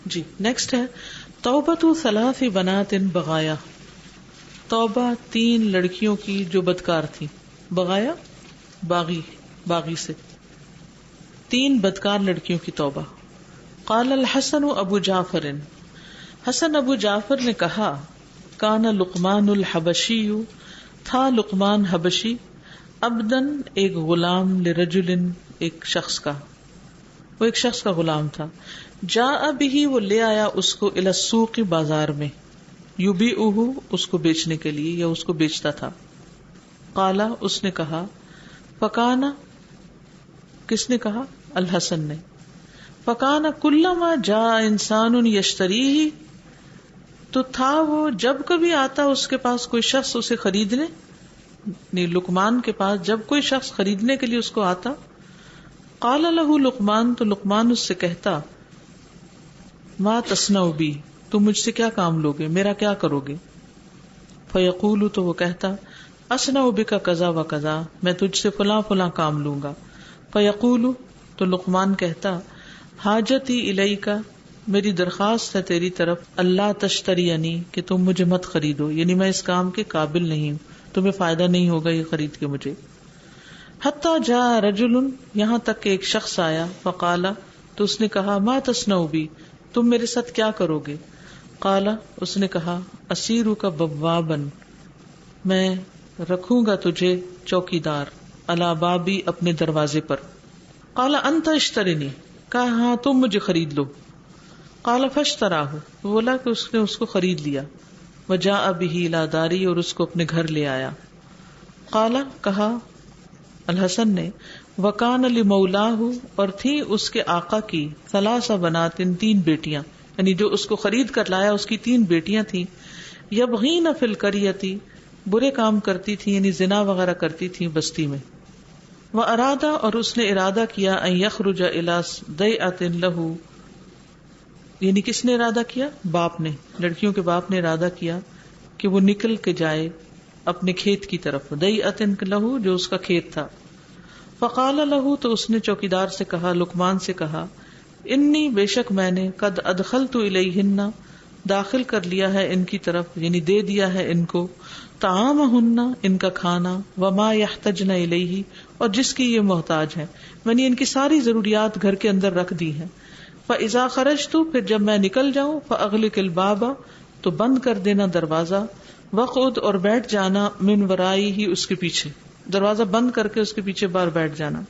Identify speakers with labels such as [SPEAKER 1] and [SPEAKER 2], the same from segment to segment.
[SPEAKER 1] جی next ہے توبۃ ثلاث بنات بغایا. توبہ 3 لڑکیوں کی جو بدکار تھی. بغایا باغی سے 3 بدکار لڑکیوں کی توبہ. قال الحسن ابو جعفر، حسن ابو جعفر نے کہا کان لقمان الحبشی، تھا لقمان حبشی، عبدن ایک غلام، لرجل ایک شخص کا، وہ ایک شخص کا غلام تھا. جاء به وہ لے آیا اس کو الی السوق بازار میں، یبیعہ اس کو بیچنے کے لیے یا اس کو بیچتا تھا. قالا اس نے کہا، فکانا کس نے کہا؟ الحسن نے. فکانا کلما جاء انسان یشتریہ، تو تھا وہ جب کبھی آتا اس کے پاس کوئی شخص اسے خریدنے، نہیں لقمان کے پاس جب کوئی شخص خریدنے کے لیے اس کو آتا. قال له لقمان، تو لقمان اس سے کہتا، ما تصنع بی، تم مجھ سے کیا کام لوگے، میرا کیا کرو گے؟ فیقول، تو وہ کہتا، اصنع بک کذا و کذا، میں تجھ سے فلاں فلاں کام لوں گا. فیقول، تو لقمان کہتا، حاجتی الیک، میری درخواست ہے تیری طرف، اللہ تشترینی، کہ تم مجھے مت خریدو، یعنی میں اس کام کے قابل نہیں ہوں، تمہیں فائدہ نہیں ہوگا یہ خرید کے مجھے. حتی جاء رجل، یہاں تک کہ ایک شخص آیا. فقال، تو اس نے کہا، ما تصنع بی، تم میرے ساتھ کیا کرو گے؟ قال، اس نے کہا، اسیرک بوابا، میں رکھوں گا تجھے چوکیدار، علی بابی، اپنے دروازے پر. قال انت اشترینی، کہا ہاں تم مجھے خرید لو. قال فاشتراہ، بولا کہ اس نے اس کو خرید لیا. وجاء به الی داری، اور اس کو اپنے گھر لے آیا. قال، کہا الحسن نے، وکان لمولاہ، اور تھی اس کے آقا کی، ثلاث بنات، 3 بیٹیاں، یعنی جو اس کو خرید کر لایا اس کی 3 بیٹیاں تھیں. یبغین فی القریۃ، برے کام کرتی تھی، یعنی زنا وغیرہ کرتی تھی بستی میں. واراد، اور اس نے ارادہ کیا، ان یخرج الی ضیعۃ لہ، یعنی کس نے ارادہ کیا؟ باپ نے، لڑکیوں کے باپ نے ارادہ کیا کہ وہ نکل کے جائے اپنے کھیت کی طرف. ضیعۃ لہ، جو اس کا کھیت تھا. فقال لہ، تو اس نے چوکیدار سے کہا، لقمان سے کہا، انی، بے شک میں نے، قد ادخلت الیہن، داخل کر لیا ہے ان کی طرف، یعنی دے دیا ہے ان کو، طعامہن، ان کا کھانا، وما یحتجن الیہ، اور جس کی یہ محتاج ہے، یعنی ان کی ساری ضروریات گھر کے اندر رکھ دی ہیں. فاذا خرجت، پھر جب میں نکل جاؤں، فاغلق الباب، تو بند کر دینا دروازہ، وقعد، اور بیٹھ جانا، من ورائہ، اس کے پیچھے، دروازہ بند کر کے اس کے پیچھے باہر بیٹھ جانا.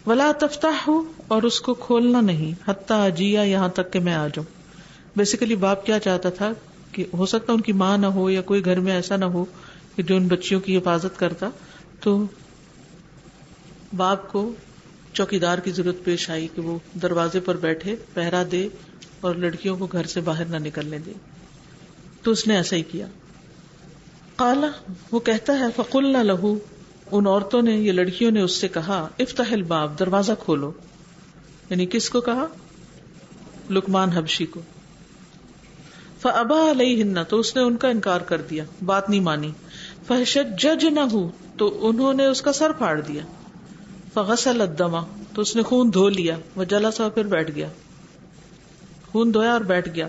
[SPEAKER 1] ولا تفتح، اور اس کو کھولنا نہیں، حتی اجیہ، یہاں تک کہ میں آ جاؤں. بیسیکلی باپ کیا چاہتا تھا کہ ہو سکتا ان کی ماں نہ ہو یا کوئی گھر میں ایسا نہ ہو کہ جو ان بچیوں کی حفاظت کرتا، تو باپ کو چوکیدار کی ضرورت پیش آئی کہ وہ دروازے پر بیٹھے، پہرا دے اور لڑکیوں کو گھر سے باہر نہ نکلنے دے. تو اس نے ایسا ہی کیا. قال، وہ کہتا ہے، فقلنا لہ، ان عورتوں نے، یہ لڑکیوں نے اس سے کہا، افتح الباب، دروازہ کھولو. یعنی کس کو کہا؟ لقمان حبشی کو. فابا علیہن، تو اس نے ان کا انکار کر دیا، بات نہیں مانی. فشججنہ، تو انہوں نے اس کا سر پھاڑ دیا. فغسل الدم، تو اس نے خون دھو لیا. وجلس، پھر بیٹھ گیا، خون دھویا اور بیٹھ گیا.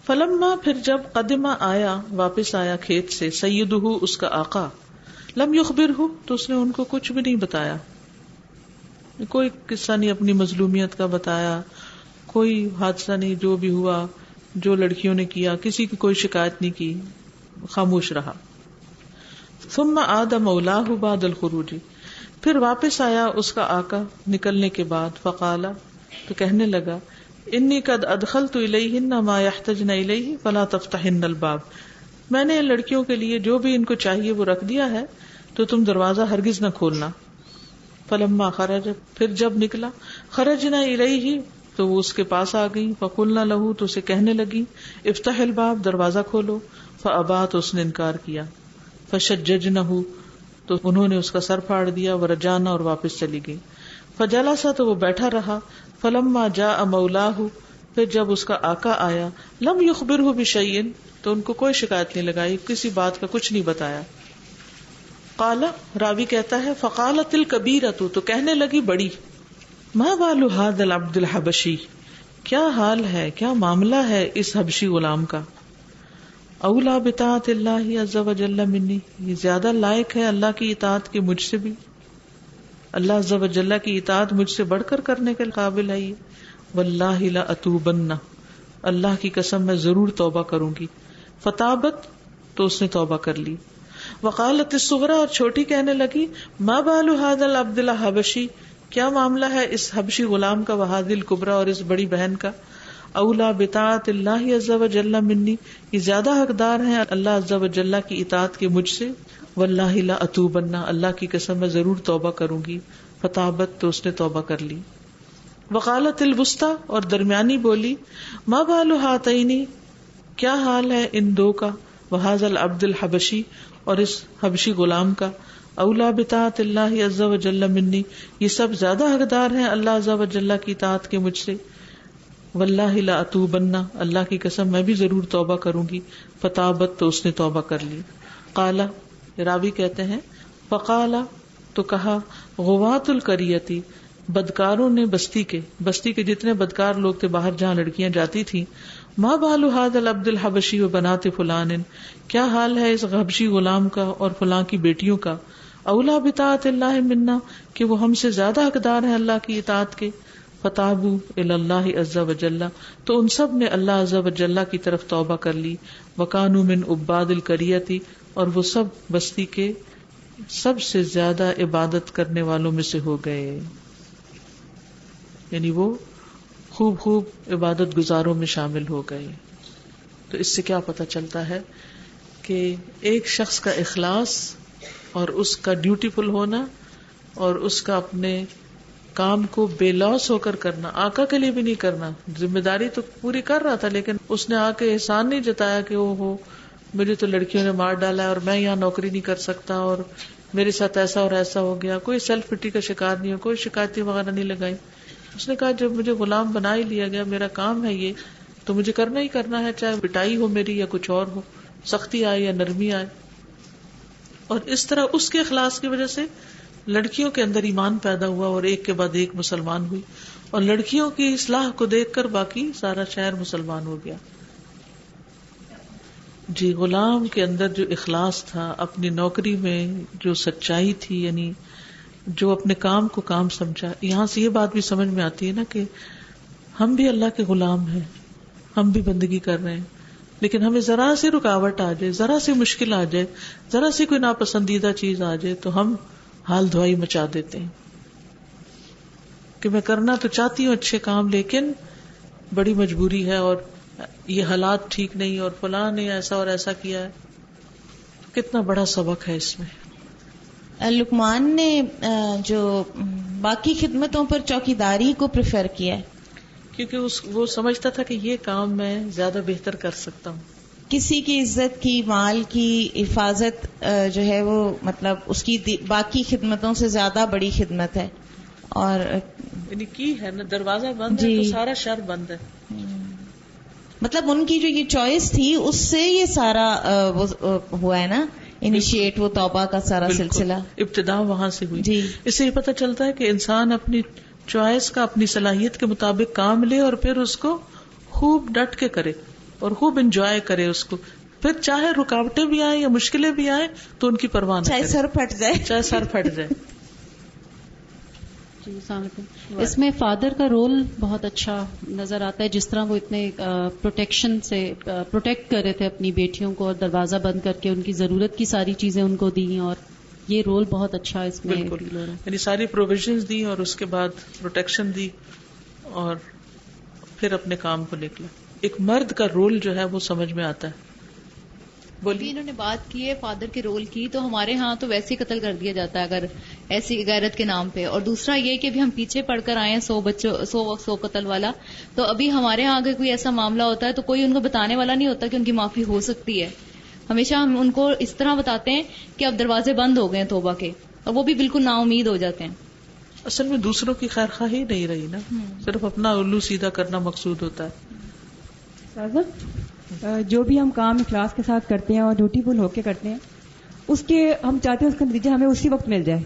[SPEAKER 1] فلما، پھر جب قدمہ آیا، واپس آیا کھیت سے، سیدہ، اس کا آقا، لم یخبرہ، تو اس نے ان کو کچھ بھی نہیں بتایا، کوئی قصہ نہیں اپنی مظلومیت کا بتایا، کوئی حادثہ نہیں جو بھی ہوا، جو لڑکیوں نے کیا، کسی کی کوئی شکایت نہیں کی، خاموش رہا. ثم عاد مولاہ بعد الخروج، پھر واپس آیا اس کا آقا نکلنے کے بعد. فقال، تو کہنے لگا، انی قد ادخلت الیہن ما یحتجن الیہ فلا تفتحن الباب، میں نے ان لڑکیوں کے لیے جو بھی ان کو چاہیے وہ رکھ دیا ہے، تو تم دروازہ ہرگز نہ کھولنا. فلما خرج، پھر جب نکلا، خرجنا الیہ، تو وہ اس کے پاس آ گئی. فقلنا لہ، تو اسے کہنے لگی، افتح الباب، دروازہ کھولو. فابا، تو اس نے انکار کیا. فشججنہ، تو انہوں نے اس کا سر پھاڑ دیا. ورجعنا، اور واپس چلی گئی. فجلس، تو وہ بیٹھا رہا. فلما جاء مولاہ، پھر جب اس کا آقا آیا، لم یخبرہ بشیء، تو ان کو کوئی شکایت نہیں لگائی، کسی بات کا کچھ نہیں بتایا. قال، راوی کہتا ہے، فقالت الکبیرۃ، تو کہنے لگی بڑی، ما بال ھذا العبد الحبشی، کیا حال ہے، کیا معاملہ ہے اس حبشی غلام کا. اولا بطاعت اللہ عز وجل منی، یہ زیادہ لائق ہے اللہ کی اطاعت کے مجھ سے بھی. اللہ عز وجل کی اطاعت مجھ سے بڑھ کر کرنے کے قابل ہے یہ. واللہ لأتوبن، اللہ کی قسم میں ضرور توبہ کروں گی. فتابت، تو اس نے توبہ کر لی. وقالت الصغرى، اور چھوٹی کہنے لگی ما بال هذا العبد الحبشی، کیا معاملہ ہے اس حبشی غلام کا. وهذه الكبرى، اور اس بڑی بہن کا. اولا بطاعت اللہ عز وجل منی، یہ زیادہ حقدار ہیں اللہ عز وجل کی اطاعت کے مجھ سے. واللہ لأتوبن، اللہ کی قسم میں ضرور توبہ کروں گی. فتابت، تو اس نے توبہ کر لی. وقالت الوسطی، اور درمیانی بولی ما بال هاتین، کیا حال ہے ان دو کا. وهذا العبد الحبشی، اور اس حبشی غلام کا. اولا بطاعت اللہ عز وجل منی، یہ سب زیادہ حقدار ہیں اللہ عز وجل کی اطاعت کے مجھ سے. واللہ لأتوبن، اللہ کی قسم میں بھی ضرور توبہ کروں گی. فتابت، تو اس نے توبہ کر لی. قالا، راوی کہتے ہیں فقالا، تو کہا غوات القریتی، بدکاروں نے بستی کے جتنے بدکار لوگ تھے باہر جہاں لڑکیاں جاتی تھیں. ما بال هذا العبد الحبشی وبنات فلان، کیا حال ہے اس حبشی غلام کا اور فلاں کی بیٹیوں کا. اولا بطاعت اللہ منا، کہ وہ ہم سے زیادہ حقدار ہیں اللہ کی اطاعت کے. فتابوا الی اللہ عز وجل، تو ان سب نے اللہ عز وجل کی طرف توبہ کر لی. وکانوا من عباد القریۃ، اور وہ سب بستی کے سب سے زیادہ عبادت کرنے والوں میں سے ہو گئے، یعنی وہ خوب عبادت گزاروں میں شامل ہو گئے. تو اس سے کیا پتہ چلتا ہے کہ ایک شخص کا اخلاص اور اس کا ڈیوٹیفل ہونا اور اس کا اپنے کام کو بے لوث ہو کر کرنا، آقا کے لیے بھی نہیں کرنا. ذمہ داری تو پوری کر رہا تھا لیکن اس نے آ کے احسان نہیں جتایا کہ وہ ہو مجھے تو لڑکیوں نے مار ڈالا ہے اور میں یہاں نوکری نہیں کر سکتا اور میرے ساتھ ایسا اور ایسا ہو گیا. کوئی سیلف پٹی کا شکار نہیں ہو، کوئی شکایتیں وغیرہ نہیں لگائی. اس نے کہا جب مجھے غلام بنا ہی لیا گیا، میرا کام ہے یہ، تو مجھے کرنا ہی کرنا ہے، چاہے پٹائی ہو میری یا کچھ اور ہو، سختی آئے یا نرمی آئے. اور اس طرح اس کے اخلاص کی وجہ سے لڑکیوں کے اندر ایمان پیدا ہوا اور ایک کے بعد ایک مسلمان ہوئی، اور لڑکیوں کی اصلاح کو دیکھ کر باقی سارا شہر مسلمان ہو گیا. جی، غلام کے اندر جو اخلاص تھا، اپنی نوکری میں جو سچائی تھی، یعنی جو اپنے کام کو کام سمجھا. یہاں سے یہ بات بھی سمجھ میں آتی ہے نا کہ ہم بھی اللہ کے غلام ہیں، ہم بھی بندگی کر رہے ہیں، لیکن ہمیں ذرا سی رکاوٹ آ جائے، ذرا سی مشکل آ جائے، ذرا سی کوئی ناپسندیدہ چیز آ جائے تو ہم حال دھوائی مچا دیتے ہیں کہ میں کرنا تو چاہتی ہوں اچھے کام لیکن بڑی مجبوری ہے اور یہ حالات ٹھیک نہیں اور فلاں نے ایسا اور ایسا کیا ہے. کتنا بڑا سبق ہے اس میں.
[SPEAKER 2] لقمان نے جو باقی خدمتوں پر چوکیداری کو پریفر کیا ہے
[SPEAKER 1] کیونکہ وہ سمجھتا تھا کہ یہ کام میں زیادہ بہتر کر سکتا ہوں.
[SPEAKER 2] کسی کی عزت کی، مال کی حفاظت جو ہے وہ مطلب اس کی باقی خدمتوں سے زیادہ بڑی خدمت ہے. اور
[SPEAKER 1] یعنی کی ہے نا، دروازہ بند ہے تو سارا شر بند ہے.
[SPEAKER 2] مطلب ان کی جو یہ چوائس تھی اس سے یہ سارا وہ ہوا ہے نا، انیشیٹ وہ توبہ کا سارا سلسلہ
[SPEAKER 1] ابتدا وہاں سے ہوئی.
[SPEAKER 2] جی،
[SPEAKER 1] اس سے یہ پتہ چلتا ہے کہ انسان اپنی چوائس کا اپنی صلاحیت کے مطابق کام لے اور پھر اس کو خوب ڈٹ کے کرے اور خوب انجوائے کرے اس کو. پھر چاہے رکاوٹیں بھی آئیں یا مشکلیں بھی آئیں تو ان کی پرواہ نہ کرے،
[SPEAKER 2] چاہے سر پھٹ جائے.
[SPEAKER 3] جی السلام علیکم. اس میں فادر کا رول بہت اچھا نظر آتا ہے، جس طرح وہ اتنے پروٹیکشن سے پروٹیکٹ کر رہے تھے اپنی بیٹیوں کو اور دروازہ بند کر کے ان کی ضرورت کی ساری چیزیں ان کو دی، اور یہ رول بہت اچھا اس میں
[SPEAKER 1] بالکل، یعنی ساری پروویژنز دی اور اس کے بعد پروٹیکشن دی اور پھر اپنے کام کو نکلا. ایک مرد کا رول جو ہے وہ سمجھ میں آتا ہے.
[SPEAKER 4] ابھی انہوں نے بات کی ہے فادر کے رول کی، تو ہمارے ہاں تو ویسے ہی قتل کر دیا جاتا ہے اگر ایسی غیرت کے نام پہ. اور دوسرا یہ کہ ابھی ہم پیچھے پڑھ کر آئے ہیں 100 قتل والا، تو ابھی ہمارے ہاں اگر کوئی ایسا معاملہ ہوتا ہے تو کوئی ان کو بتانے والا نہیں ہوتا کہ ان کی معافی ہو سکتی ہے. ہمیشہ ہم ان کو اس طرح بتاتے ہیں کہ اب دروازے بند ہو گئے ہیں توبہ کے، اور وہ بھی بالکل نا امید ہو جاتے ہیں.
[SPEAKER 1] اصل میں دوسروں کی خیر خواہی نہیں رہی نا، صرف اپنا الو سیدھا کرنا مقصود ہوتا ہے.
[SPEAKER 5] جو بھی ہم کام اخلاص کے ساتھ کرتے ہیں اور ڈیوٹیفل ہو کے کرتے ہیں، اس کے ہم چاہتے ہیں اس کا نتیجہ ہمیں اسی وقت مل جائے،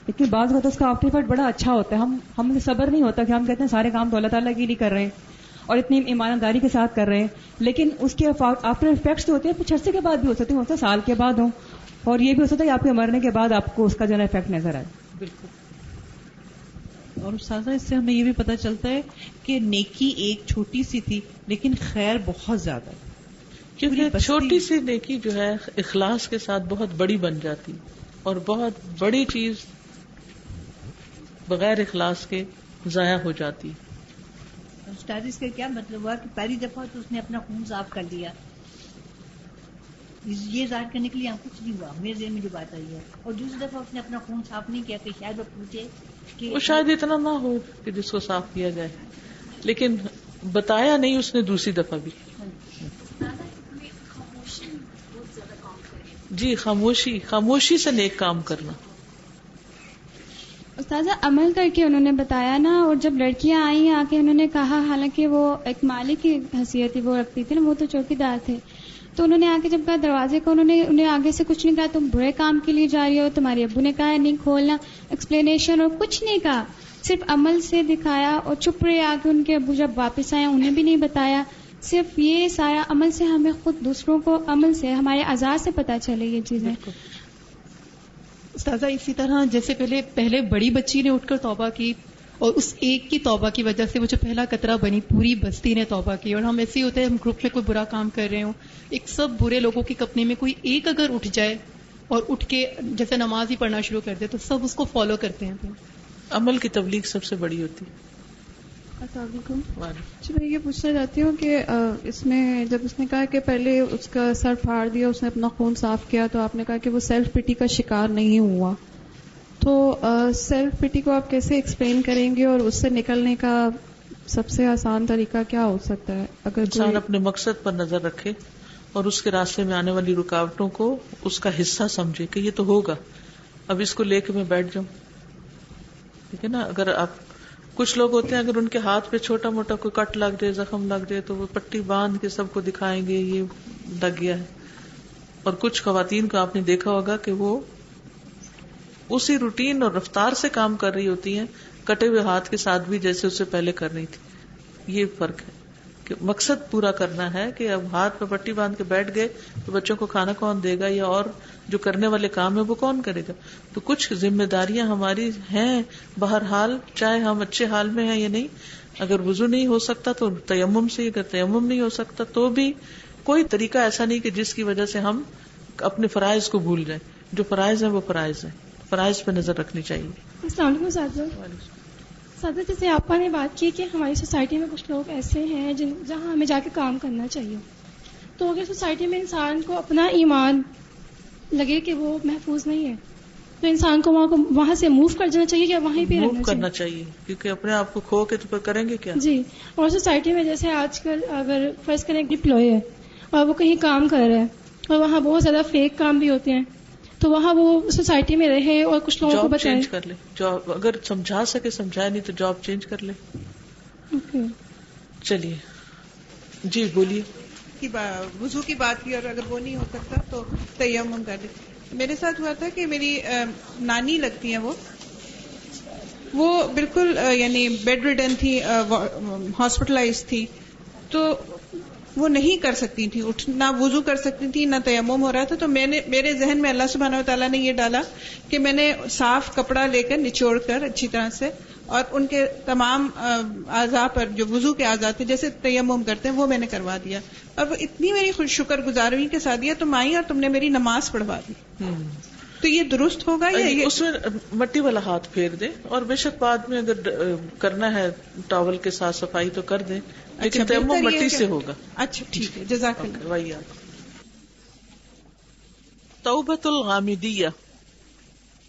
[SPEAKER 5] لیکن بعض وقت اس کا آفٹر ایفیکٹ بڑا اچھا ہوتا ہے. ہم صبر نہیں ہوتا کہ ہم کہتے ہیں سارے کام تو اللہ تعالیٰ کے لیے کر رہے ہیں، اور اتنی ایمانداری کے ساتھ کر رہے ہیں, لیکن اس کے آفٹر افیکٹس جو ہوتے ہیں کچھ عرصے کے بعد بھی ہو سکتے ہیں, ہوتا سال کے بعد ہوں, اور یہ بھی ہو سکتا ہے کہ آپ کے مرنے کے بعد آپ کو اس کا جو ہے افیکٹ نظر آئے.
[SPEAKER 1] بالکل.
[SPEAKER 6] اور استاذہ اس سے ہمیں یہ بھی پتہ چلتا ہے کہ نیکی ایک چھوٹی سی تھی لیکن خیر بہت زیادہ ہے,
[SPEAKER 1] کیونکہ چھوٹی سی نیکی جو ہے اخلاص کے ساتھ بہت بڑی بن جاتی, اور بہت بڑی چیز بغیر اخلاص کے ضائع ہو جاتی.
[SPEAKER 7] استاد اس کا کیا مطلب ہوا کہ پہلی دفعہ تو اس نے اپنا خون صاف کر لیا, یہ ظاہر کرنے کے لیے یہاں کچھ نہیں ہوا, میرے ذہن میں جو بات آئی ہے, اور دوسری دفعہ اس نے اپنا خون صاف نہیں کیا کہ شاید وہ پوچھے کہ
[SPEAKER 1] وہ شاید اتنا نہ ہو کہ جس کو صاف کیا جائے, لیکن بتایا نہیں اس نے دوسری دفعہ بھی. جی خاموشی سے نیک کام کرنا.
[SPEAKER 8] استاذہ عمل کر کے انہوں نے بتایا نا, اور جب لڑکیاں آئیں آ کے انہوں نے کہا, حالانکہ وہ ایک مالک کی حیثیت وہ رکھتی تھی نا, وہ تو چوکیدار تھے, تو انہوں نے آ کے جب کہا دروازے کو, انہیں آگے سے کچھ نہیں کہا تم برے کام کے لیے جا رہی ہو, تمہارے ابو نے کہا نہیں کھولنا, ایکسپلینیشن اور کچھ نہیں کہا, صرف عمل سے دکھایا, اور چپ رہے آ کے ان کے ابو جب واپس آئے انہیں بھی نہیں بتایا. صرف یہ سارا عمل سے ہمیں خود دوسروں کو عمل سے ہمارے اعضاء سے پتہ چلے یہ چیزیں.
[SPEAKER 9] استاذہ اسی طرح جیسے پہلے بڑی بچی نے اٹھ کر توبہ کی, اور اس ایک کی توبہ کی وجہ سے وہ جو پہلا قطرہ بنی, پوری بستی نے توبہ کی. اور ہم ایسے ہی ہوتے ہیں, ہم گروپ میں کوئی برا کام کر رہے ہوں, ایک سب برے لوگوں کے کپنے میں کوئی ایک اگر اٹھ جائے اور اٹھ کے جیسے نماز ہی پڑھنا شروع کر دے تو سب اس کو فالو کرتے ہیں.
[SPEAKER 1] عمل کی تبلیغ سب سے بڑی ہوتی ہے.
[SPEAKER 10] السلام علیکم. جی میں یہ پوچھنا چاہتی ہوں کہ اس میں جب اس نے کہا کہ پہلے اس کا سر پھاڑ دیا, اس نے اپنا خون صاف کیا, تو آپ نے کہا کہ وہ سیلف پٹی کا شکار نہیں ہوا, تو سیلف پٹی کو آپ کیسے ایکسپلین کریں گے, اور اس سے نکلنے کا سب سے آسان طریقہ کیا ہو سکتا ہے؟ اگر
[SPEAKER 1] انسان اپنے مقصد پر نظر رکھے اور اس کے راستے میں آنے والی رکاوٹوں کو اس کا حصہ سمجھے کہ یہ تو ہوگا, اب اس کو لے کے میں بیٹھ جاؤں. ٹھیک ہے نا. اگر آپ کچھ لوگ ہوتے ہیں اگر ان کے ہاتھ پہ چھوٹا موٹا کوئی کٹ لگ جائے, زخم لگ جائے, تو وہ پٹی باندھ کے سب کو دکھائیں گے یہ لگ گیا ہے. اور کچھ خواتین کو آپ نے دیکھا ہوگا کہ وہ اسی روٹین اور رفتار سے کام کر رہی ہوتی ہیں کٹے ہوئے ہاتھ کے ساتھ بھی جیسے اس سے پہلے کر رہی تھی. یہ فرق ہے کہ مقصد پورا کرنا ہے کہ اب ہاتھ پہ پٹی باندھ کے بیٹھ گئے تو بچوں کو کھانا کون دے گا, یا اور جو کرنے والے کام ہے وہ کون کرے گا. تو کچھ ذمہ داریاں ہماری ہیں بہرحال, چاہے ہم اچھے حال میں ہیں یا نہیں. اگر وضو نہیں ہو سکتا تو تیمم سے, اگر تیمم نہیں ہو سکتا تو بھی کوئی طریقہ ایسا نہیں کہ جس کی وجہ سے ہم اپنے فرائض کو بھول جائیں. جو فرائض ہیں وہ فرائض ہیں, فرائض پہ نظر رکھنی چاہیے.
[SPEAKER 11] السلام علیکم سادہ, جیسے آپ نے بات کی کہ ہماری سوسائٹی میں کچھ لوگ ایسے ہیں جہاں ہمیں جا کے کام کرنا چاہیے, تو اگر سوسائٹی میں انسان کو اپنا ایمان لگے کہ وہ محفوظ نہیں ہے تو انسان کو وہاں سے موو کر جانا چاہیے یا وہیں پہ رہنا
[SPEAKER 1] کرنا چاہیے, کیونکہ اپنے آپ کو کھو کے تو پھر کریں گے کیا.
[SPEAKER 11] جی. اور سوسائٹی میں جیسے آج کل اگر فرض کریں ڈپلوئے ہے اور وہ کہیں کام کر رہے ہیں اور وہاں بہت زیادہ فیک کام بھی ہوتے ہیں, تو وہاں وہ سوسائٹی میں رہے اور کچھ لوگوں کو بتائیں.
[SPEAKER 1] چینج کر لے جاب, اگر سمجھا سکے سمجھائے, نہیں تو جاب چینج کر لے. چلیے جی بولیے.
[SPEAKER 12] وضو کی بات کی, اور اگر وہ نہیں ہو سکتا تو تیمم کر لے. میرے ساتھ ہوا تھا کہ میری نانی لگتی ہیں, وہ بالکل یعنی بیڈ ریڈن تھی, ہاسپٹلائز تھی, تو وہ نہیں کر سکتی تھی, نہ وضو کر سکتی تھی نہ تیمم ہو رہا تھا. تو میرے ذہن میں اللہ سبحانہ و تعالیٰ نے یہ ڈالا کہ میں نے صاف کپڑا لے کر نچوڑ کر اچھی طرح سے, اور ان کے تمام اعضاء پر جو وضو کے اعضاء تھے جیسے تیمم کرتے ہیں وہ میں نے کروا دیا, اور وہ اتنی میری شکر گزار ہوئی کہ سعدیہ تم آئی اور تم نے میری نماز پڑھوا دی. تو یہ درست ہوگا یا یہ
[SPEAKER 1] اس میں مٹی والا ہاتھ پھیر دیں, اور بے شک بعد میں اگر کرنا ہے ٹاول کے ساتھ صفائی تو کر دیں, لیکن تیمم مٹی سے ہوگا.
[SPEAKER 12] اچھا ٹھیک ہے, جزاک اللہ.
[SPEAKER 1] توبۃ الغامدیہ,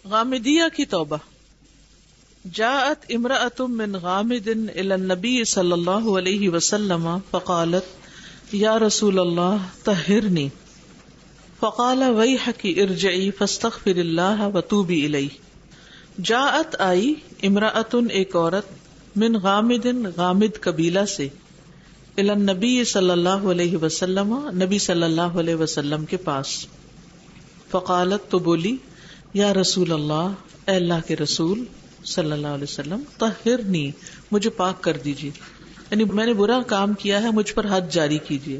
[SPEAKER 1] غامدیہ کی توبہ. جاءت امرأۃ من غامد الى النبی صلی اللہ علیہ وسلم فقالت یا رسول اللہ طہرنی, فقال ویحک ارجعی فاستغفر اللہ وتوبی الیہ. جاءت آئی, امرأۃ ایک عورت, من غامد غامد قبیلہ سے, الی النبی صلی اللہ علیہ وسلم نبی صلی اللہ علیہ وسلم کے پاس. فقالت تو بولی, یا رسول اللہ, اے اللہ کے رسول صلی اللہ علیہ وسلم, طہرنی مجھے پاک کر دیجیے. یعنی میں نے برا کام کیا ہے، مجھ پر حد جاری کیجیے.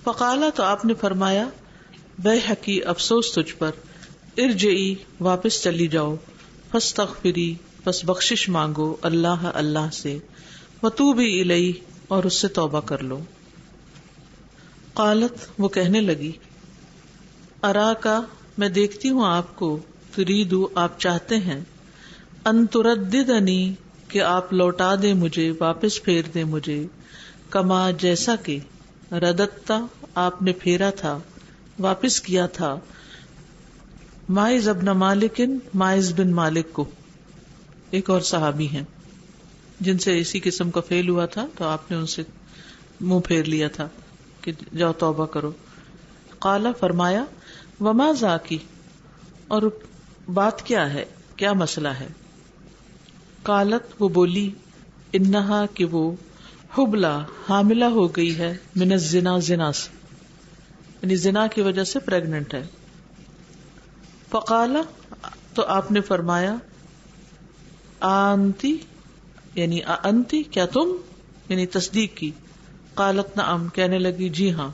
[SPEAKER 1] فقالا، تو آپ نے فرمایا، ویحکی، افسوس تجھ پر، ارجعی، واپس چلی جاؤ، فاستغفری، پس بخشش مانگو اللہ سے، وتوبی الیہ، اور اس سے توبہ کر لو. قالت، وہ کہنے لگی، اراکا، میں دیکھتی ہوں آپ کو، تریدو، آپ چاہتے ہیں، ان ترددنی، کہ آپ لوٹا دیں مجھے، واپس پھیر دیں مجھے، کما، جیسا کہ، رددتا، آپ نے پھیرا تھا، واپس کیا تھا، مائز ابن مالک، مائز بن مالک کو. ایک اور صحابی ہیں جن سے اسی قسم کا فعل ہوا تھا، تو آپ نے ان سے منہ پھیر لیا تھا کہ جاؤ توبہ کرو. قالا، فرمایا، وما ذاکی، اور بات کیا ہے، کیا مسئلہ ہے. قالت، وہ بولی، انہا، کہ وہ، حبلا، حاملہ ہو گئی ہے، من الزنا، زنا سے، یعنی زنا کی وجہ سے پریگننٹ ہے. فقالا، تو آپ نے فرمایا، آنتی، یعنی انتی، کیا تم، یعنی تصدیق کی. قالت، نعم، کہنے لگی، جی ہاں.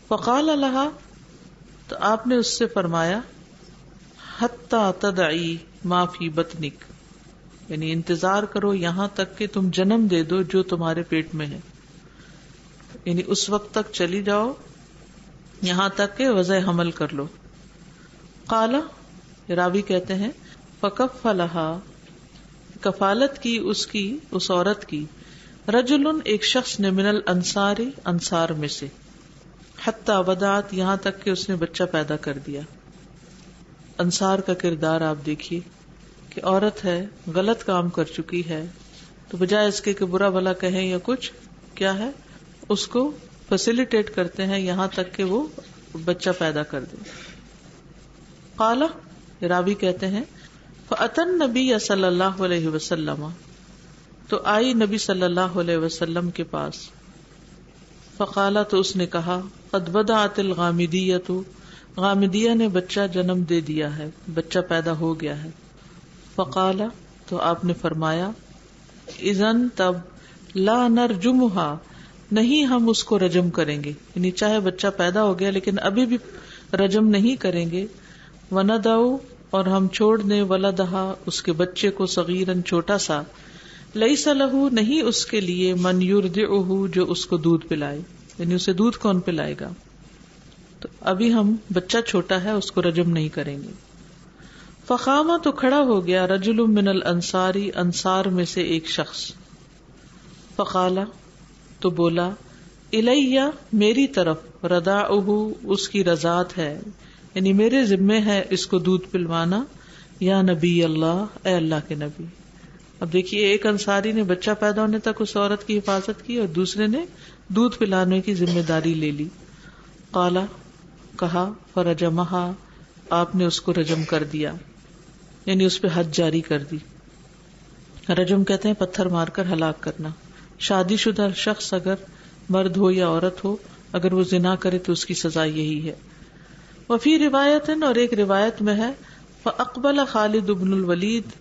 [SPEAKER 1] فقال لہا، تو آپ نے اس سے فرمایا، حتی تدعی ما فی بطنک، یعنی انتظار کرو یہاں تک کہ تم جنم دے دو جو تمہارے پیٹ میں ہے، یعنی اس وقت تک چلی جاؤ یہاں تک کہ وضع حمل کر لو. قالا، راوی کہتے ہیں، فکفلھا، کفالت کی اس عورت کی، رجل، ایک شخص نے، من الانصار، انصار میں سے، حتی ودعت، یہاں تک کہ اس نے بچہ پیدا کر دیا. انصار کا کردار آپ دیکھیے کہ عورت ہے، غلط کام کر چکی ہے، تو بجائے اس کے کہ برا بھلا کہیں یا کچھ، کیا ہے، اس کو فیسیلیٹیٹ کرتے ہیں یہاں تک کہ وہ بچہ پیدا کر دے. قالا، راوی کہتے ہیں، فأتن نبی صلی اللہ علیہ وسلم، تو آئی نبی صلی اللہ علیہ وسلم کے پاس. فقالا، تو اس نے کہا، قد ودعت الغامدیۃ، غامدیہ نے بچہ جنم دے دیا ہے، بچہ پیدا ہو گیا ہے. فقالا، تو آپ نے فرمایا، اذن، تب، لا نرجمھا، نہیں ہم اس کو رجم کریں گے، یعنی چاہے بچہ پیدا ہو گیا لیکن ابھی بھی رجم نہیں کریں گے. وندعو، اور ہم چھوڑ دیں، ولدہا، اس کے بچے کو، صغیرن، چھوٹا سا، لیس لہ، نہیں اس کے لیے، من یرضعہ، جو اس کو دودھ پلائے، یعنی اسے دودھ کون پلائے گا، تو ابھی ہم، بچہ چھوٹا ہے، اس کو رجم نہیں کریں گے. فقام، تو کھڑا ہو گیا، رجل من الانصاری، انصار میں سے ایک شخص. فقالا، تو بولا، الیہ، میری طرف، رضاعہ، اس کی رضاعت ہے، یعنی میرے ذمے ہے اس کو دودھ پلوانا، یا نبی اللہ، اے اللہ کے نبی. اب دیکھیے، ایک انصاری نے بچہ پیدا ہونے تک اس عورت کی حفاظت کی اور دوسرے نے دودھ پلانے کی ذمہ داری لے لی. قالا، کہا، فرجمہا، آپ نے اس کو رجم کر دیا، یعنی اس پہ حد جاری کر دی. رجم کہتے ہیں پتھر مار کر ہلاک کرنا. شادی شدہ شخص اگر مرد ہو یا عورت ہو، اگر وہ زنا کرے تو اس کی سزا یہی ہے. وفی روایت، اور ایک روایت میں ہے، فاقبل خالد بن الولید،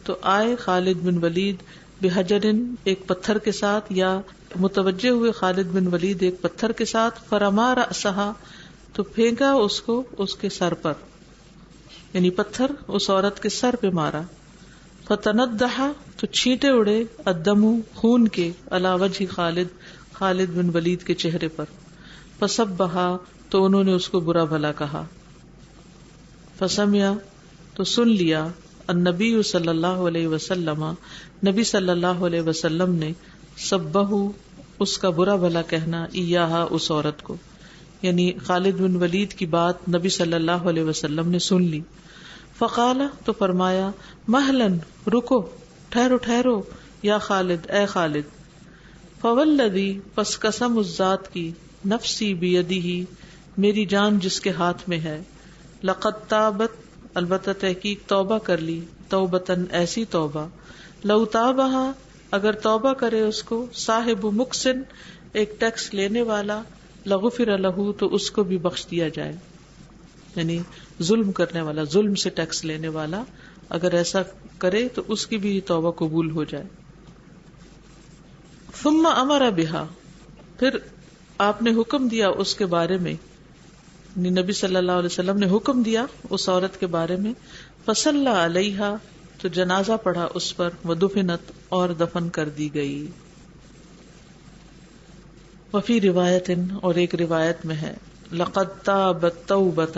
[SPEAKER 1] تو آئے خالد بن ولید، بحجر، ایک پتھر کے ساتھ، یا متوجہ ہوئے خالد بن ولید ایک پتھر کے ساتھ. فرما رأسہا، تو پھینکا اس کو اس کے سر پر، یعنی پتھر اس عورت کے سر پہ مارا. فتندح، تو چھینٹے اڑے، الدم، خون کے، علی وجہ خالد بن ولید کے چہرے پر. فسبہا، تو انہوں نے اس کو برا بھلا کہا. فسمع، تو سن لیا، النبی صلی اللہ علیہ وسلم، نبی صلی اللہ علیہ وسلم نے، سبہ، اس کا برا بھلا کہنا، ایہا، اس عورت کو، یعنی خالد بن ولید کی بات نبی صلی اللہ علیہ وسلم نے سن لی. فقال، تو فرمایا، مہلن، رکو، ٹھہرو، یا خالد، اے خالد. فوالذی، پس قسم اس ذات کی، نفسی بیدہ، میری جان جس کے ہاتھ میں ہے، لقد تابت، البتہ تحقیق توبہ کر لی، توبتن، ایسی توبہ، لو تابہا، اگر توبہ کرے اس کو، صاحب مکسن، ایک ٹیکس لینے والا، لغفر لہ، تو اس کو بھی بخش دیا جائے، یعنی ظلم کرنے والا، ظلم سے ٹیکس لینے والا اگر ایسا کرے تو اس کی بھی توبہ قبول ہو جائے. ثم امر بها، پھر آپ نے حکم دیا اس کے بارے میں، نبی صلی اللہ علیہ وسلم نے حکم دیا اس عورت کے بارے میں، فصلی علیہا، تو جنازہ پڑھا اس پر، ودفنت، اور دفن کر دی گئی. وفی روایت، اور ایک روایت میں ہے، لقد تابت توبۃ،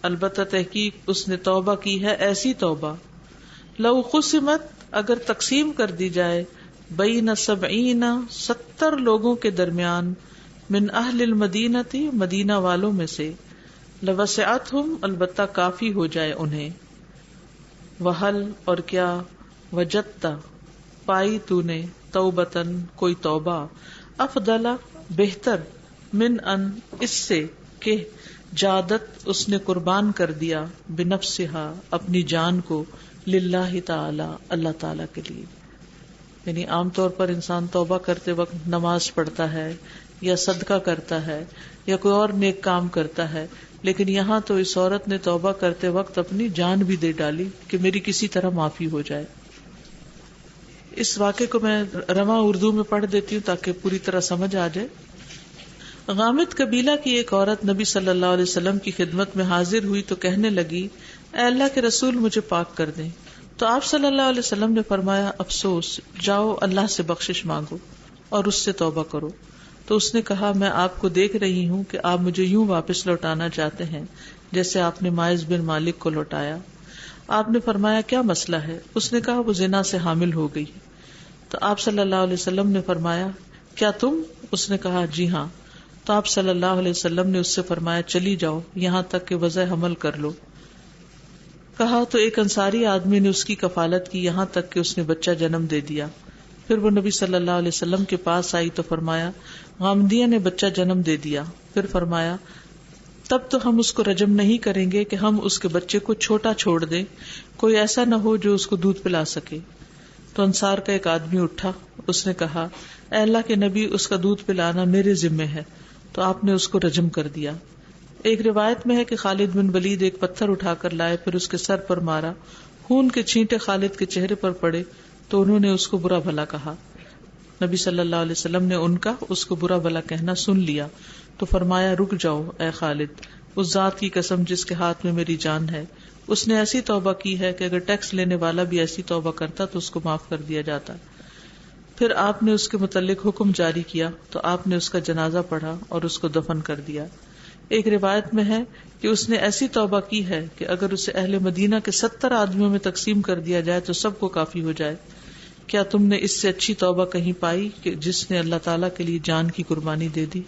[SPEAKER 1] البتہ تحقیق اس نے توبہ کی ہے ایسی توبہ، لو قسمت، اگر تقسیم کر دی جائے، بین 70 لوگوں کے درمیان، من اہل المدینہ، مدینہ والوں میں سے، لوسعتہم، البتہ کافی ہو جائے انہیں. وحل، اور کیا، وجدت، پائی تو نے، توبتن، کوئی توبہ، افضل، بہتر، من ان، اس سے، کہ جادت، اس نے قربان کر دیا، بنفسہا، اپنی جان کو، للہ تعالی، اللہ تعالی کے لیے. یعنی عام طور پر انسان توبہ کرتے وقت نماز پڑھتا ہے یا صدقہ کرتا ہے یا کوئی اور نیک کام کرتا ہے، لیکن یہاں تو اس عورت نے توبہ کرتے وقت اپنی جان بھی دے ڈالی کہ میری کسی طرح معافی ہو جائے. اس واقعے کو میں رواں اردو میں پڑھ دیتی ہوں تاکہ پوری طرح سمجھ آ جائے. غامد قبیلہ کی ایک عورت نبی صلی اللہ علیہ وسلم کی خدمت میں حاضر ہوئی تو کہنے لگی، اے اللہ کے رسول، مجھے پاک کر دیں. تو آپ صلی اللہ علیہ وسلم نے فرمایا، افسوس، جاؤ اللہ سے بخشش مانگو اور اس سے توبہ کرو. تو اس نے کہا، میں آپ کو دیکھ رہی ہوں کہ آپ مجھے یوں واپس لوٹانا چاہتے ہیں جیسے آپ نے ماعز بن مالک کو لوٹایا. آپ نے فرمایا، کیا مسئلہ ہے؟ اس نے کہا، وہ زنا سے حامل ہو گئی. تو آپ صلی اللہ علیہ وسلم نے فرمایا، کیا تم؟ اس نے کہا، جی ہاں. تو آپ صلی اللہ علیہ وسلم نے اس سے فرمایا، چلی جاؤ یہاں تک کہ وضع حمل کر لو. کہا تو ایک انصاری آدمی نے اس کی کفالت کی یہاں تک کہ اس نے بچہ جنم دے دیا. پھر وہ نبی صلی اللہ علیہ وسلم کے پاس آئی تو فرمایا، غامدیہ نے بچہ جنم دے دیا. پھر فرمایا، تب تو ہم اس کو رجم نہیں کریں گے کہ ہم اس کے بچے کو چھوٹا چھوڑ دیں، کوئی ایسا نہ ہو جو اس کو دودھ پلا سکے. تو انصار کا ایک آدمی اٹھا، اس نے کہا، اے اللہ کے نبی، اس کا دودھ پلانا میرے ذمے ہے. تو آپ نے اس کو رجم کر دیا. ایک روایت میں ہے کہ خالد بن ولید ایک پتھر اٹھا کر لائے، پھر اس کے سر پر مارا، خون کے چھینٹے خالد کے چہرے پر پڑے تو انہوں نے اس کو برا بھلا کہا. نبی صلی اللہ علیہ وسلم نے ان کا اس کو برا بھلا کہنا سن لیا تو فرمایا، رک جاؤ اے خالد، اس ذات کی قسم جس کے ہاتھ میں میری جان ہے، اس نے ایسی توبہ کی ہے کہ اگر ٹیکس لینے والا بھی ایسی توبہ کرتا تو اس کو معاف کر دیا جاتا. پھر آپ نے اس کے متعلق حکم جاری کیا تو آپ نے اس کا جنازہ پڑھا اور اس کو دفن کر دیا. ایک روایت میں ہے کہ اس نے ایسی توبہ کی ہے کہ اگر اسے اہل مدینہ کے 70 آدمیوں میں تقسیم کر دیا جائے تو سب کو کافی ہو جائے. کیا تم نے اس سے اچھی توبہ کہیں پائی کہ جس نے اللہ تعالیٰ کے لیے جان کی قربانی دے دی؟